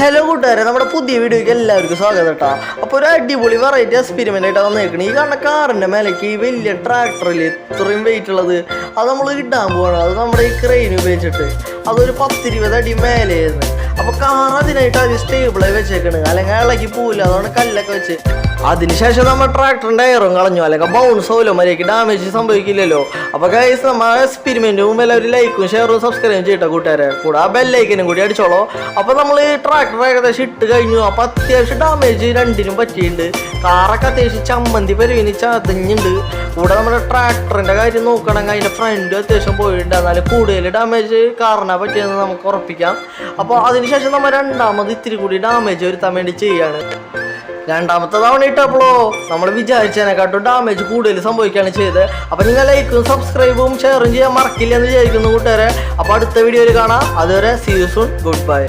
Hello കൂട്ടുകാരെ, നമ്മുടെ പുതിയ വീഡിയോയ്ക്ക് എല്ലാവർക്കും സ്വാഗതം കേട്ടോ. അപ്പോൾ ഒരു അടിപൊളി വെറൈറ്റി എക്സ്പെരിമെൻ്റ് ആയിട്ട് വന്നേക്കണം. ഈ കാണുന്ന കാറിൻ്റെ മേലേക്ക് ഈ വലിയ ട്രാക്ടറിൽ ഇത്രയും വെയിറ്റ് ഉള്ളത് അത് നമ്മൾ ഇടാൻ പോവാണ്. അത് നമ്മുടെ ഈ ക്രെയിൻ ഉപയോഗിച്ചിട്ട് അതൊരു 10-20 അടി മേലെയായിരുന്നു. അപ്പോൾ കാർ അതിനായിട്ട് അത് സ്റ്റേബിളായി വെച്ചേക്കണ്, അല്ലെങ്കിൽ ഇളക്കി പോവില്ല. അതുകൊണ്ട് കല്ലൊക്കെ വെച്ച് അതിനുശേഷം നമ്മൾ ട്രാക്ടറിൻ്റെ എയറും കളഞ്ഞു, അല്ലെങ്കിൽ ബൗൺസ് പോലോ മര്യാദയ്ക്ക് ഡാമേജ് സംഭവിക്കില്ലല്ലോ. അപ്പോൾ ഗൈസ്, നമ്മൾ എക്സ്പെരിമെൻറ്റ് മുമ്പ് എല്ലാവരും ലൈക്കും ഷെയറും സബ്സ്ക്രൈബും ചെയ്യട്ടോ കൂട്ടുകാരെ. കൂടെ ആ ബെല്ലൈക്കനും കൂടി അടിച്ചോളൂ. അപ്പോൾ നമ്മൾ ട്രാക്ടർ ഏകദേശം ഇട്ട് കഴിഞ്ഞു. അപ്പോൾ അത്യാവശ്യം ഡാമേജ് രണ്ടിനും പറ്റിയിട്ടുണ്ട്. കാറൊക്കെ അത്യാവശ്യം ചമ്മന്തി പരിവിന് ചതഞ്ഞുണ്ട്. കൂടെ നമ്മുടെ ട്രാക്ടറിൻ്റെ കാര്യം നോക്കണമെങ്കിൽ അതിൻ്റെ ഫ്രണ്ടും അത്യാവശ്യം പോയിട്ടുണ്ട്. എന്നാലും കൂടുതൽ ഡാമേജ് കാറിനെ പറ്റിയെന്ന് നമുക്ക് ഉറപ്പിക്കാം. അപ്പോൾ അതിനുശേഷം നമ്മൾ രണ്ടാമത് ഇത്തിരി കൂടി ഡാമേജ് വരുത്താൻ വേണ്ടി ചെയ്യാണ്. രണ്ടാമത്തെ തവണ ഇട്ടപ്പോഴോ നമ്മൾ വിചാരിച്ചതിനെക്കാട്ടും ഡാമേജ് കൂടുതൽ സംഭവിക്കുകയാണ് ചെയ്തത്. അപ്പോൾ നിങ്ങൾ ലൈക്കും സബ്സ്ക്രൈബും ഷെയറും ചെയ്യാൻ മറക്കില്ല എന്ന് വിചാരിക്കുന്നു കൂട്ടുകാരെ. അപ്പോൾ അടുത്ത വീഡിയോയിൽ കാണാം. അതുവരെ see you soon, good by.